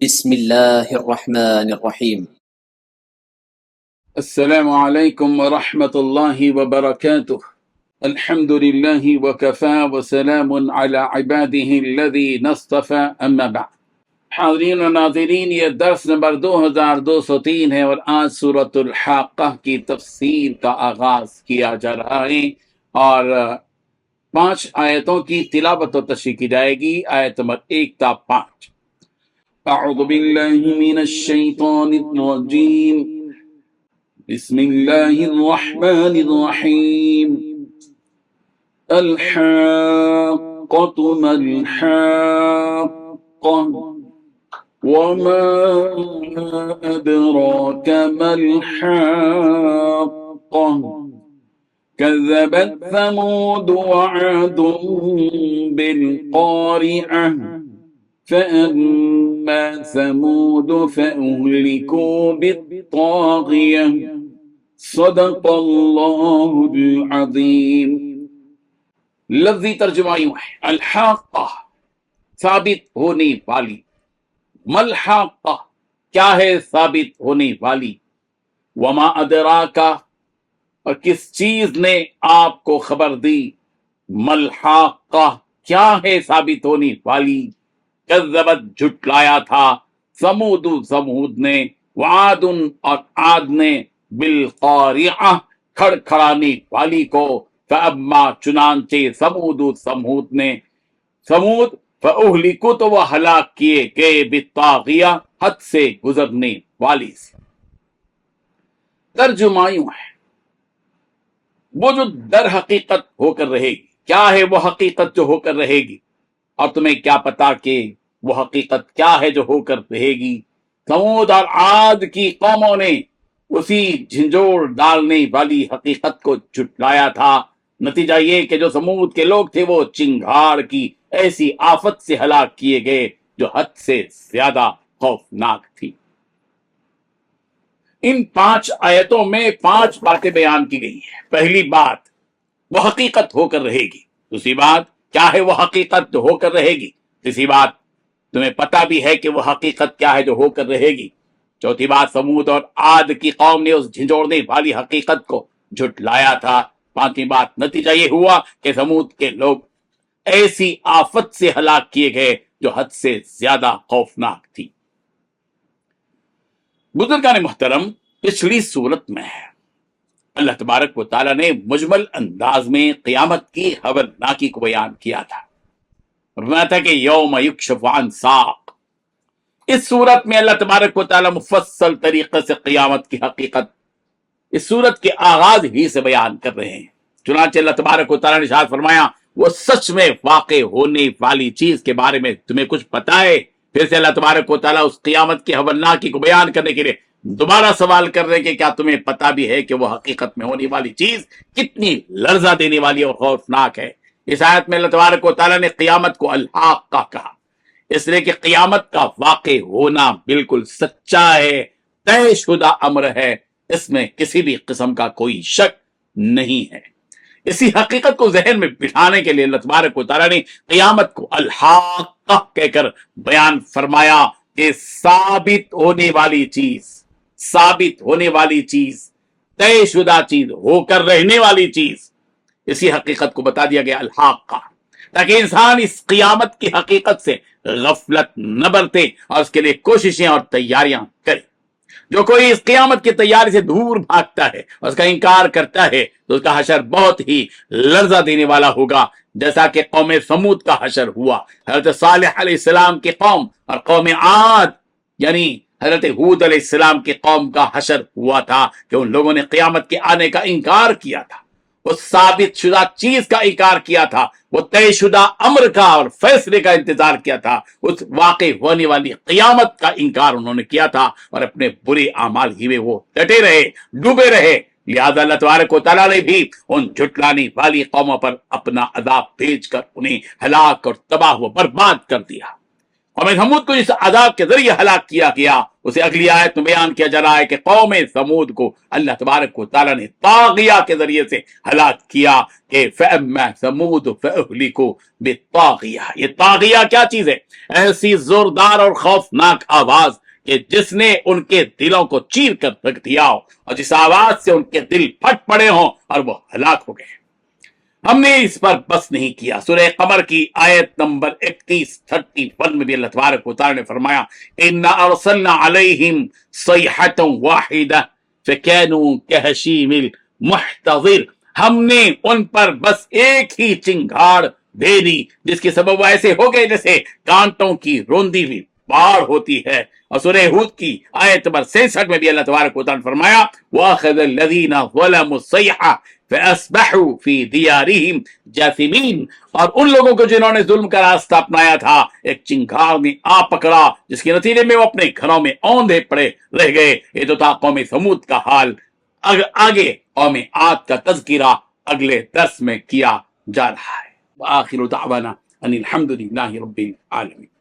بسم الله الرحمن الرحيم. السلام عليكم ورحمة الله وبركاته. الحمد لله وكفى وسلام على عباده الذين اصطفى أما بعد. حاضرین و ناظرین، یہ درس نمبر 2203 ہے اور آج سورۃ الحاقہ کی تفسیر کا آغاز کیا جا رہا ہے اور 5 آیتوں کی تلاوت و تشریح کی جائے گی، آیت نمبر 1 تا 5۔ اعوذ باللہ من الشیطان الرجیم، بسم اللہ الرحمن الرحیم۔ الحاقۃ ما الحاقۃ وما أدراك ما الحاقة كذبت ثمود وعاد بالقارعة فأما ثمود فأهلكوا بالطاغية صدق اللہ العظیم۔ لفظی ترجمہ یوں ہے، الحاقہ ثابت ہونے والی، ملحاقہ کیا ہے ثابت ہونے والی، وما ادراکا اور کس چیز نے آپ کو خبر دی، ملحاقہ کیا ہے ثابت ہونے والی، کذبت جھٹلایا تھا، سمود نے، وعاد اور عاد نے، بالقارعہ کھڑکھڑانے والی کو، فاما چنانچہ سمود نے، فأہلکوا تو وہ ہلاک کیے گئے، بالطاغیہ حد سے گزرنے والی سے۔ ترجمہ یوں ہے، وہ جو در حقیقت ہو کر رہے گی، کیا ہے وہ حقیقت جو ہو کر رہے گی، اور تمہیں کیا پتا کہ وہ حقیقت کیا ہے جو ہو کر رہے گی۔ سمود اور عاد کی قوموں نے اسی جھنجھوڑ ڈالنے والی حقیقت کو جھٹلایا تھا۔ نتیجہ یہ کہ جو سمود کے لوگ تھے وہ چنگھاڑ کی ایسی آفت سے ہلاک کیے گئے جو حد سے زیادہ خوفناک تھی۔ ان 5 آیتوں میں 5 باتیں بیان کی گئی ہیں۔ پہلی بات، وہ حقیقت ہو کر رہے گی۔ دوسری بات، کیا ہے وہ حقیقت جو ہو کر رہے گی۔ تیسری بات، تمہیں پتہ بھی ہے کہ وہ حقیقت کیا ہے جو ہو کر رہے گی۔ چوتھی بات، سمود اور عاد کی قوم نے اس جھنجھوڑنے والی حقیقت کو جھٹلایا تھا۔ پانچویں بات، نتیجہ یہ ہوا کہ سمود کے لوگ ایسی آفت سے ہلاک کیے گئے جو حد سے زیادہ خوفناک تھی۔ بزرگان محترم، پچھلی صورت میں اللہ تبارک و تعالیٰ نے مجمل انداز میں قیامت کی ہولناکی کو بیان کیا تھا، فرمایا تھا کہ یوم یکشف عن ساق۔ اس صورت میں اللہ تبارک و تعالیٰ مفصل طریقے سے قیامت کی حقیقت اس صورت کے آغاز ہی سے بیان کر رہے ہیں۔ چنانچہ اللہ تبارک و تعالیٰ نے ارشاد فرمایا، وہ سچ میں واقع ہونے والی چیز کے بارے میں تمہیں کچھ پتہ ہے؟ پھر سے اللہ تبارک و تعالیٰ اس قیامت کی ہولناکی کو بیان کرنے کے لیے دوبارہ سوال کر رہے کہ کیا تمہیں پتہ بھی ہے کہ وہ حقیقت میں ہونے والی چیز کتنی لرزہ دینے والی اور خوفناک ہے۔ اس آیت میں اللہ تبارک و تعالیٰ نے قیامت کو الحاقہ کہا، اس لیے کہ قیامت کا واقع ہونا بالکل سچا ہے، طے شدہ امر ہے، اس میں کسی بھی قسم کا کوئی شک نہیں ہے۔ اسی حقیقت کو ذہن میں بٹھانے کے لیے اللہ تبارک و تعالیٰ نے قیامت کو الحاقہ کہہ کر بیان فرمایا کہ ثابت ہونے والی چیز، ثابت ہونے والی چیز، طے شدہ چیز، ہو کر رہنے والی چیز، اسی حقیقت کو بتا دیا گیا الحاقہ، تاکہ انسان اس قیامت کی حقیقت سے غفلت نہ برتے اور اس کے لیے کوششیں اور تیاریاں کرے۔ جو کوئی اس قیامت کی تیاری سے دور بھاگتا ہے اور اس کا انکار کرتا ہے تو اس کا حشر بہت ہی لرزہ دینے والا ہوگا، جیسا کہ قوم سمود کا حشر ہوا۔ حضرت صالح علیہ السلام کی قوم اور قوم عاد یعنی حضرت ہود علیہ السلام کی قوم کا حشر ہوا تھا کہ ان لوگوں نے قیامت کے آنے کا انکار کیا تھا، اس ثابت شدہ چیز کا انکار کیا تھا، وہ طے شدہ امر کا اور فیصلے کا انتظار کیا تھا، اس واقع ہونے والی قیامت کا انکار انہوں نے کیا تھا اور اپنے برے اعمال ہی میں وہ ڈٹے رہے، ڈوبے رہے۔ لہذا اللہ تبارک و تعالیٰ نے بھی ان جھٹلانے والی قوموں پر اپنا عذاب بھیج کر انہیں ہلاک اور تباہ و برباد کر دیا۔ قوم سمود کو جس عذاب کے ذریعے ہلاک کیا گیا اسے اگلی آیت میں بیان کیا جا رہا ہے کہ قوم سمود کو اللہ تبارک و تعالیٰ نے طاغیہ کے ذریعے سے ہلاک کیا کہ فَأَمَّا ثَمُودُ فَأُهْلِكُوا بِالطَّاغِيَةِ۔ یہ طاغیہ کیا چیز ہے؟ ایسی زوردار اور خوفناک آواز کہ جس نے ان کے دلوں کو چیر کر رکھ دیا ہو، اور جس آواز سے ان کے دل پھٹ پڑے ہوں اور وہ ہلاک ہو گئے۔ ہم نے اس پر بس نہیں کیا۔ سورہ قمر کی آیت نمبر 31 میں بھی اللہ تبارک و تعالیٰ نے فرمایا اِنَّا أَرْسَلْنَا عَلَيْهِمْ صَيْحَةً وَاحِدَةً فَكَانُوا كَهَشِيمِ الْمُحْتَظِرِ۔ ہم نے ان پر بس ایک ہی چنگھاڑ دے دی جس کے سبب وہ ایسے ہو گئے جیسے کانٹوں کی روندی ہوئی پہاڑ ہوتی ہے۔ اور سورہ ہود کی آیت نمبر 66 میں بھی اللہ تبارک و تعالیٰ نے فرمایا وَأَخَذَ الَّذِينَ ظَلَمُوا الصَّيْحَةُ فَأَصْبَحُوا فِي دِيَارِهِمْ جَاثِمِينَ۔ اور ان لوگوں کو جنہوں نے ظلم کا راستہ اپنایا تھا ایک چنگھاڑ نے آ پکڑا جس کے نتیجے میں وہ اپنے گھروں میں اوندھے پڑے رہ گئے۔ یہ تو تھا قوم سمود کا حال۔ آگے قوم عاد کا تذکرہ اگلے درس میں کیا جا رہا ہے۔ وآخر دعوانا ان الحمد للہ رب العالمین۔